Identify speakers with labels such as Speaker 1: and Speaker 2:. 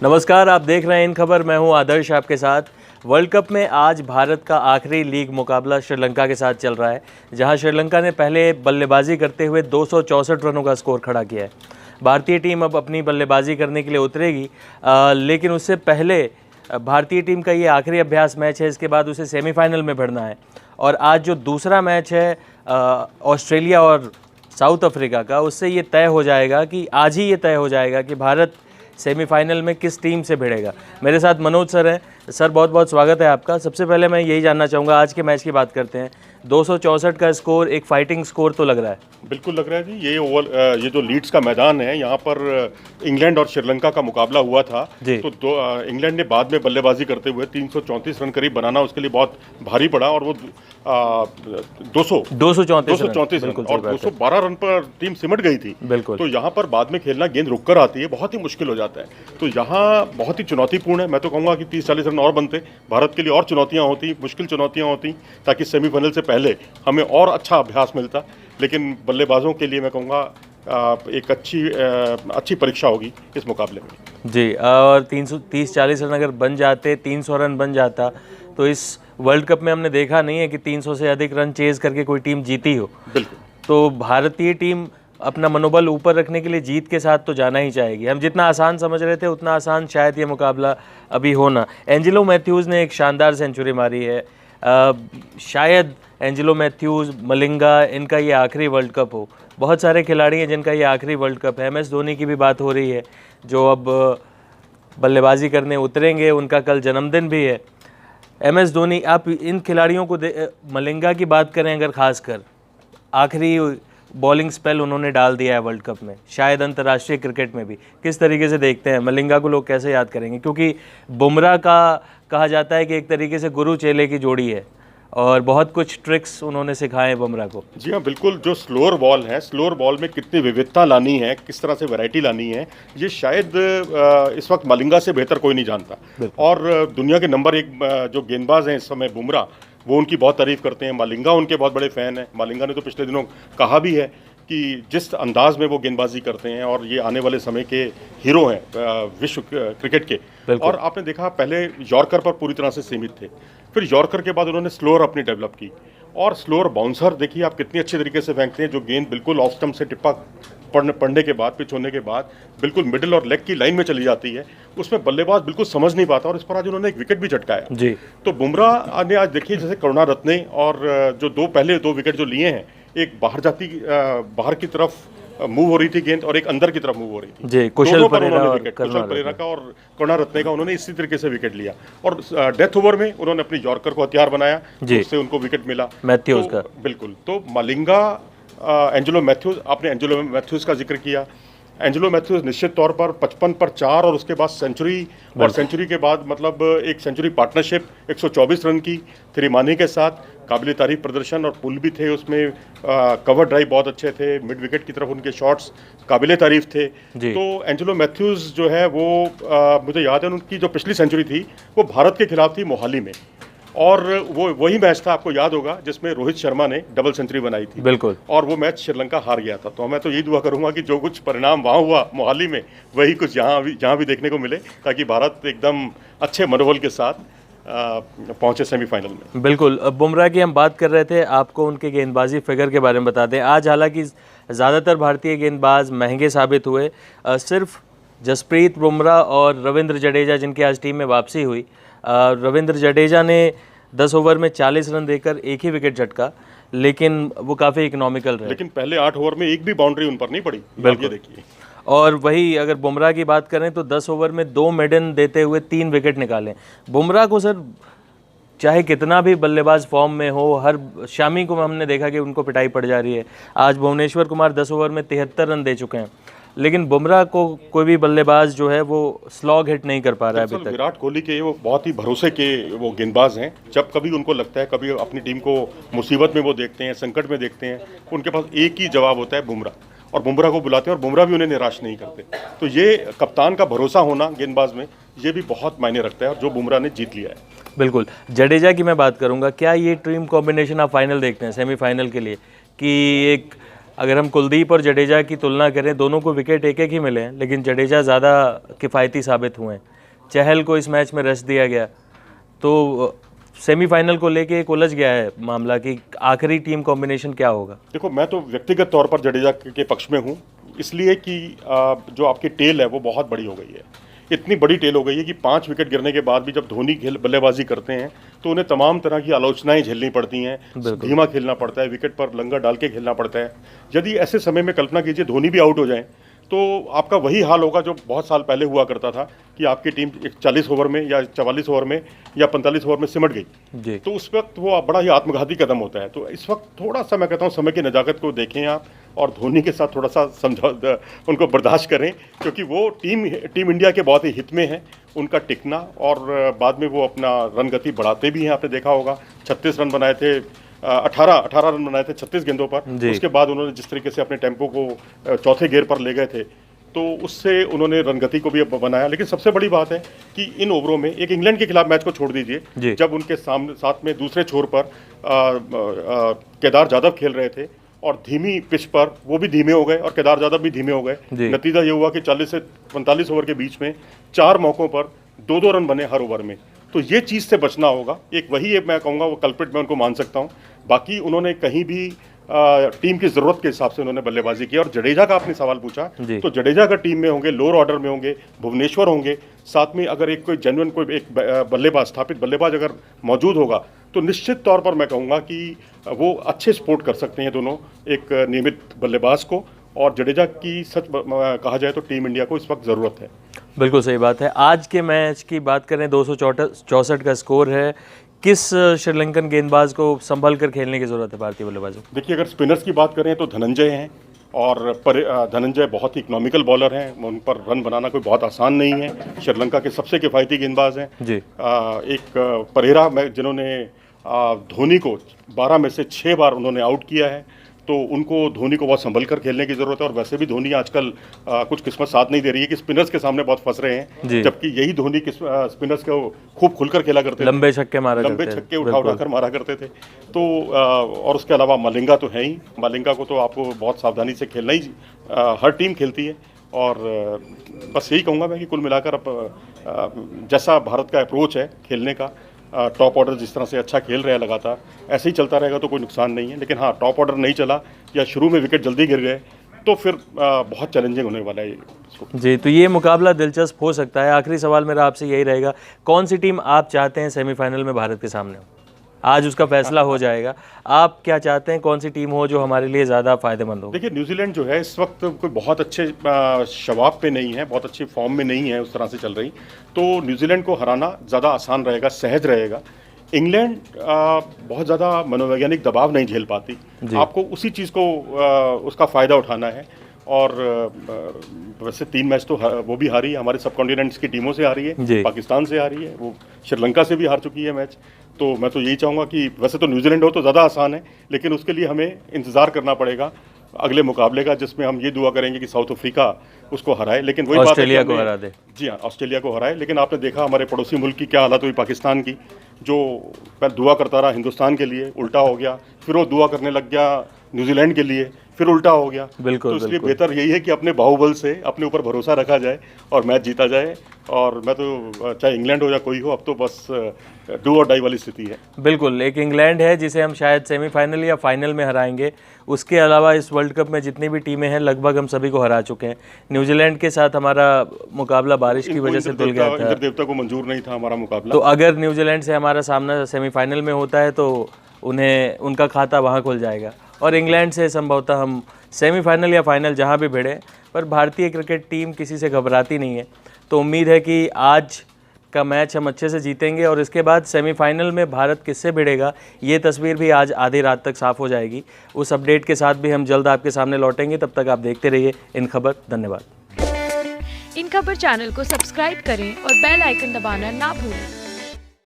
Speaker 1: नमस्कार, आप देख रहे हैं इन खबर। मैं हूं आदर्श आपके साथ। वर्ल्ड कप में आज भारत का आखिरी लीग मुकाबला श्रीलंका के साथ चल रहा है, जहां श्रीलंका ने पहले बल्लेबाजी करते हुए 264 रनों का स्कोर खड़ा किया है। भारतीय टीम अब अपनी बल्लेबाजी करने के लिए उतरेगी, लेकिन उससे पहले भारतीय टीम का ये आखिरी अभ्यास मैच है। इसके बाद उसे सेमीफाइनल में भिड़ना है और आज जो दूसरा मैच है ऑस्ट्रेलिया और साउथ अफ्रीका का, उससे ये तय हो जाएगा कि आज ही ये तय हो जाएगा कि भारत सेमीफाइनल में किस टीम से भिड़ेगा। मेरे साथ मनोज सर हैं। सर, बहुत बहुत स्वागत है आपका। सबसे पहले मैं यही जानना चाहूँगा, आज के मैच की बात करते हैं। 264 का स्कोर एक फाइटिंग स्कोर तो लग रहा है।
Speaker 2: बिल्कुल लग रहा है जी। ये जो लीड्स का मैदान है, यहाँ पर इंग्लैंड और श्रीलंका का मुकाबला हुआ था। तो इंग्लैंड ने बाद में बल्लेबाजी करते हुए 334 रन करीब बनाना उसके लिए बहुत भारी पड़ा और वो 234 रन और 212 रन पर टीम सिमट गई थी।
Speaker 1: बिल्कुल।
Speaker 2: तो यहाँ पर बाद में खेलना, गेंद रुककर आती है, बहुत ही मुश्किल हो जाता है। तो यहाँ बहुत ही चुनौतीपूर्ण है। मैं तो कहूँगा कि 30-40 रन और बनते, भारत के लिए और चुनौतियाँ होती, मुश्किल चुनौतियाँ होती, ताकि सेमीफाइनल से पहले हमें और अच्छा अभ्यास मिलता। लेकिन बल्लेबाजों के लिए मैं कहूँगा एक अच्छी परीक्षा होगी इस मुकाबले में
Speaker 1: जी। और 330-40 रन अगर बन जाते, 300 रन बन जाता, तो इस वर्ल्ड कप में हमने देखा नहीं है कि 300 से अधिक रन चेज करके कोई टीम जीती हो।
Speaker 2: बिल्कुल।
Speaker 1: तो भारतीय टीम अपना मनोबल ऊपर रखने के लिए जीत के साथ तो जाना ही चाहेगी। हम जितना आसान समझ रहे थे, उतना आसान शायद ये मुकाबला अभी होना। एंजेलो मैथ्यूज़ ने एक शानदार सेंचुरी मारी है। शायद एंजेलो मैथ्यूज़, मलिंगा, इनका ये आखिरी वर्ल्ड कप हो। बहुत सारे खिलाड़ी हैं जिनका ये आखिरी वर्ल्ड कप है। MS धोनी की भी बात हो रही है, जो अब बल्लेबाजी करने उतरेंगे। उनका कल जन्मदिन भी है। MS धोनी, आप इन खिलाड़ियों को मलिंगा की बात करें अगर, खासकर आखिरी बॉलिंग स्पेल उन्होंने डाल दिया है वर्ल्ड कप में, शायद अंतर्राष्ट्रीय क्रिकेट में भी। किस तरीके से देखते हैं मलिंगा को? लोग कैसे याद करेंगे? क्योंकि बुमराह का कहा जाता है कि एक तरीके से गुरु चेले की जोड़ी है और बहुत कुछ ट्रिक्स उन्होंने सिखाए हैं बुमराह को।
Speaker 2: जी हाँ, बिल्कुल। जो स्लोअर बॉल है, स्लोअर बॉल में कितनी विविधता लानी है, किस तरह से वैरायटी लानी है, ये शायद इस वक्त मलिंगा से बेहतर कोई नहीं जानता। और दुनिया के नंबर 1 जो गेंदबाज हैं इस समय, बुमराह, वो उनकी बहुत तारीफ करते हैं। मलिंगा उनके बहुत बड़े फ़ैन हैं। मलिंगा ने तो पिछले दिनों कहा भी है कि जिस अंदाज में वो गेंदबाजी करते हैं, और ये आने वाले समय के हीरो हैं विश्व क्रिकेट के। और आपने देखा, पहले यॉर्कर पर पूरी तरह से सीमित थे, फिर यॉर्कर के बाद उन्होंने स्लोअर अपनी डेवलप की, और स्लोअर बाउंसर देखिए आप कितनी अच्छे तरीके से फेंकते हैं, जो गेंद बिल्कुल ऑफ स्टंप से टिप्पा पड़ने के बाद, पिच होने के बाद बिल्कुल मिडिल और लेग की लाइन में चली जाती है। उसमें बल्लेबाज बिल्कुल समझ नहीं पाता, और इस पर आज उन्होंने एक विकेट भी झटकाया जी। तो बुमराह ने आज देखिए, जैसे करुणारत्ने और जो पहले 2 विकेट जो लिए हैं, एक बाहर की तरफ मूव हो रही थी गेंद, और एक अंदर की तरफ मूव हो रही थी जी। कुशल परेरा का और करुणारत्ने का उन्होंने इसी तरीके से विकेट लिया, और डेथ ओवर में उन्होंने अपनी यॉर्कर को हथियार बनाया, उससे उनको विकेट मिला मैथ्यूज का। बिल्कुल। तो मलिंगा, एंजेलो मैथ्यूज़, आपने एंजेलो मैथ्यूज़ का जिक्र किया। एंजेलो मैथ्यूज़ निश्चित तौर पर 55 पर 4 और उसके बाद सेंचुरी, और सेंचुरी के बाद मतलब एक सेंचुरी पार्टनरशिप 124 रन की थिरिमानी के साथ, काबिल तारीफ प्रदर्शन, और पुल भी थे उसमें। कवर ड्राइव बहुत अच्छे थे, मिड विकेट की तरफ उनके शॉट्स काबिल तारीफ थे। तो एंजेलो मैथ्यूज़ जो है वो मुझे याद है, उनकी जो पिछली सेंचुरी थी वो भारत के खिलाफ थी मोहाली में, और वो वही मैच था, आपको याद होगा, जिसमें रोहित शर्मा ने डबल सेंचुरी बनाई थी। बिल्कुल। और वो मैच श्रीलंका हार गया था। तो मैं तो यही दुआ करूंगा कि जो कुछ परिणाम वहाँ हुआ मोहाली में, वही कुछ यहाँ भी देखने को मिले, ताकि भारत एकदम अच्छे मनोबल के साथ पहुंचे सेमीफाइनल में। बिल्कुल।
Speaker 1: बुमराह की हम बात कर रहे थे, आपको उनके गेंदबाजी फिगर के बारे में बता दें। आज हालांकि ज़्यादातर भारतीय गेंदबाज महंगे साबित हुए। सिर्फ जसप्रीत बुमराह और रविंद्र जडेजा, जिनकी आज टीम में वापसी हुई। रविंद्र जडेजा ने 10 ओवर में 40 रन देकर एक ही विकेट झटका, लेकिन वो काफ़ी इकोनॉमिकल रहे।
Speaker 2: लेकिन पहले 8 ओवर में एक भी बाउंड्री उन पर नहीं पड़ी। बिल्कुल। देखिए,
Speaker 1: और वही अगर बुमराह की बात करें तो 10 ओवर में 2 मेडन देते हुए 3 विकेट निकाले। बुमराह को सर, चाहे कितना भी बल्लेबाज फॉर्म में हो, हर शामी को हमने देखा कि उनको पिटाई पड़ जा रही है। आज भुवनेश्वर कुमार 10 ओवर में 73 रन दे चुके हैं, लेकिन बुमराह को कोई भी बल्लेबाज जो है वो स्लॉग हिट नहीं कर पा रहा है अभी तक।
Speaker 2: विराट कोहली के वो बहुत ही भरोसे के वो गेंदबाज हैं। जब कभी उनको लगता है, कभी अपनी टीम को मुसीबत में वो देखते हैं, संकट में देखते हैं, उनके पास एक ही जवाब होता है, बुमराह, और बुमराह को बुलाते हैं, और बुमराह भी उन्हें निराश नहीं करते। तो ये कप्तान का भरोसा होना गेंदबाज में, ये भी बहुत मायने रखता है, और जो बुमराह ने जीत लिया है।
Speaker 1: बिल्कुल। जडेजा की मैं बात करूंगा, क्या ये टीम कॉम्बिनेशन आप फाइनल देखते हैं, सेमीफाइनल के लिए, कि एक अगर हम कुलदीप और जडेजा की तुलना करें, दोनों को विकेट एक एक ही मिले हैं, लेकिन जडेजा ज़्यादा किफ़ायती साबित हुए हैं। चहल को इस मैच में रेस्ट दिया गया, तो सेमीफाइनल को लेके एक उलझ गया है मामला कि आखिरी टीम कॉम्बिनेशन क्या होगा।
Speaker 2: देखो, मैं तो व्यक्तिगत तौर पर जडेजा के पक्ष में हूँ, इसलिए कि जो आपकी टेल है वो बहुत बड़ी हो गई है। इतनी बड़ी टेल हो गई है कि 5 विकेट गिरने के बाद भी जब धोनी बल्लेबाजी करते हैं तो उन्हें तमाम तरह की आलोचनाएं झेलनी पड़ती हैं, धीमा खेलना पड़ता है, विकेट पर लंगर डाल के खेलना पड़ता है। यदि ऐसे समय में कल्पना कीजिए धोनी भी आउट हो जाए तो आपका वही हाल होगा जो बहुत साल पहले हुआ करता था कि आपकी टीम 40 ओवर में या 44 ओवर में या 45 ओवर में सिमट गई, तो उस वक्त वो बड़ा ही आत्मघाती कदम होता है। तो इस वक्त थोड़ा सा मैं कहता हूँ समय की नज़ाकत को देखें आप, और धोनी के साथ थोड़ा सा उनको बर्दाश्त करें, क्योंकि वो टीम इंडिया के बहुत ही हित में है उनका टिकना, और बाद में वो अपना रन गति बढ़ाते भी हैं। आपने देखा होगा 36 रन बनाए थे, 18 रन बनाए थे 36 गेंदों पर। उसके बाद उन्होंने जिस तरीके से अपने टेम्पो को चौथे गेयर पर ले गए थे, तो उससे उन्होंने रनगति को भी बनाया। लेकिन सबसे बड़ी बात है कि इन ओवरों में एक इंग्लैंड के खिलाफ मैच को छोड़ दीजिए, जब उनके साथ में दूसरे छोर पर केदार जाधव खेल रहे थे और धीमी पिच पर वो भी धीमे हो गए और केदार जाधव भी धीमे हो गए। नतीजा ये हुआ कि 40 से 45 ओवर के बीच में 4 मौकों पर 2-2 रन बने हर ओवर में। तो ये चीज़ से बचना होगा। वही मैं कहूँगा वो कल्प्रिट मैं उनको मान सकता हूँ। बाकी उन्होंने कहीं भी टीम की ज़रूरत के हिसाब से उन्होंने बल्लेबाजी की। और जडेजा का आपने सवाल पूछा, तो जडेजा का टीम में होंगे, लोअर ऑर्डर में होंगे, भुवनेश्वर होंगे, साथ में अगर एक कोई जेन्युइन कोई एक बल्लेबाज, स्थापित बल्लेबाज अगर मौजूद होगा तो निश्चित तौर पर मैं कहूँगा कि वो अच्छे सपोर्ट कर सकते हैं दोनों एक नियमित बल्लेबाज को। और जडेजा की सच कहा जाए तो टीम इंडिया को इस वक्त ज़रूरत है।
Speaker 1: बिल्कुल सही बात है। आज के मैच की बात करें, 264 का स्कोर है। किस श्रीलंकन गेंदबाज को संभल कर खेलने की ज़रूरत है भारतीय बल्लेबाजों को?
Speaker 2: देखिए, अगर स्पिनर्स की बात करें तो धनंजय हैं, और धनंजय बहुत ही इकोनॉमिकल बॉलर हैं, उन पर रन बनाना कोई बहुत आसान नहीं है। श्रीलंका के सबसे किफ़ायती गेंदबाज हैं जी। एक परेरा में जिन्होंने धोनी को 12 में से 6 बार उन्होंने आउट किया है, तो उनको धोनी को बहुत संभल कर खेलने की ज़रूरत है। और वैसे भी धोनी आजकल कुछ किस्मत साथ नहीं दे रही है कि स्पिनर्स के सामने बहुत फंस रहे हैं, जबकि यही धोनी स्पिनर्स को खूब खुलकर खेला करते थे, लंबे छक्के उठा कर मारा करते थे। तो और उसके अलावा मलिंगा तो है ही। मलिंगा को तो आपको बहुत सावधानी से खेलना ही हर टीम खेलती है। और बस यही कहूँगा मैं कि कुल मिलाकर अब जैसा भारत का अप्रोच है खेलने का, टॉप ऑर्डर जिस तरह से अच्छा खेल रहा है लगातार, ऐसे ही चलता रहेगा तो कोई नुकसान नहीं है। लेकिन हाँ, टॉप ऑर्डर नहीं चला या शुरू में विकेट जल्दी गिर गए तो फिर बहुत चैलेंजिंग होने वाला है जी। तो ये मुकाबला दिलचस्प हो सकता है। आखिरी सवाल मेरा आपसे यही रहेगा, कौन सी टीम आप चाहते हैं सेमीफाइनल में भारत के सामने हो? आज उसका फैसला हो जाएगा। आप क्या चाहते हैं, कौन सी टीम हो जो हमारे लिए ज़्यादा फायदेमंद हो? देखिए, न्यूजीलैंड जो है इस वक्त कोई बहुत अच्छे शबाब पे नहीं है, बहुत अच्छी फॉर्म में नहीं है उस तरह से चल रही, तो न्यूजीलैंड को हराना ज़्यादा आसान रहेगा, सहज रहेगा। इंग्लैंड बहुत ज़्यादा मनोवैज्ञानिक दबाव नहीं झेल पाती, आपको उसी चीज़ को उसका फ़ायदा उठाना है। और वैसे 3 मैच तो वो भी हारी है, हमारे सब कॉन्टिनेंट्स की टीमों से हारी है, पाकिस्तान से हारी है, वो श्रीलंका से भी हार चुकी है मैच। तो मैं तो यही चाहूँगा कि वैसे तो न्यूजीलैंड हो तो ज़्यादा आसान है, लेकिन उसके लिए हमें इंतज़ार करना पड़ेगा अगले मुकाबले का, जिसमें हम ये दुआ करेंगे कि साउथ अफ्रीका उसको हराए। लेकिन वही ऑस्ट्रेलिया को हरा दे। जी हाँ, ऑस्ट्रेलिया को हराए। लेकिन आपने देखा हमारे पड़ोसी मुल्क की क्या हालत हुई, पाकिस्तान की, जो पहले दुआ करता रहा हिंदुस्तान के लिए, उल्टा हो गया, फिर वो दुआ करने लग गया न्यूजीलैंड के लिए, फिर उल्टा हो गया। बिल्कुल, तो इसलिए बेहतर यही है कि अपने बाहुबल से अपने ऊपर भरोसा रखा जाए और मैच जीता जाए। और मैं तो चाहे इंग्लैंड हो या कोई हो, अब तो बस डू और डाई वाली स्थिति है। बिल्कुल, एक इंग्लैंड है जिसे हम शायद सेमीफाइनल या फाइनल में हराएंगे। उसके अलावा इस वर्ल्ड कप में जितनी भी टीमें हैं लगभग हम सभी को हरा चुके हैं। न्यूजीलैंड के साथ हमारा मुकाबला बारिश की वजह से धुल गया था, इंद्र देवता को मंजूर नहीं था हमारा मुकाबला। तो अगर न्यूजीलैंड से हमारा सामना सेमीफाइनल में होता है तो उनका खाता वहाँ खुल जाएगा। और इंग्लैंड से संभवतः हम सेमीफाइनल या फाइनल जहाँ भी भिड़े, पर भारतीय क्रिकेट टीम किसी से घबराती नहीं है। तो उम्मीद है कि आज का मैच हम अच्छे से जीतेंगे और इसके बाद सेमीफाइनल में भारत किससे भिड़ेगा ये तस्वीर भी आज आधी रात तक साफ हो जाएगी। उस अपडेट के साथ भी हम जल्द आपके सामने लौटेंगे। तब तक आप देखते रहिए इन खबर। धन्यवाद।
Speaker 3: इन खबर चैनल को सब्सक्राइब करें और बेल आइकन दबाना ना भूलें।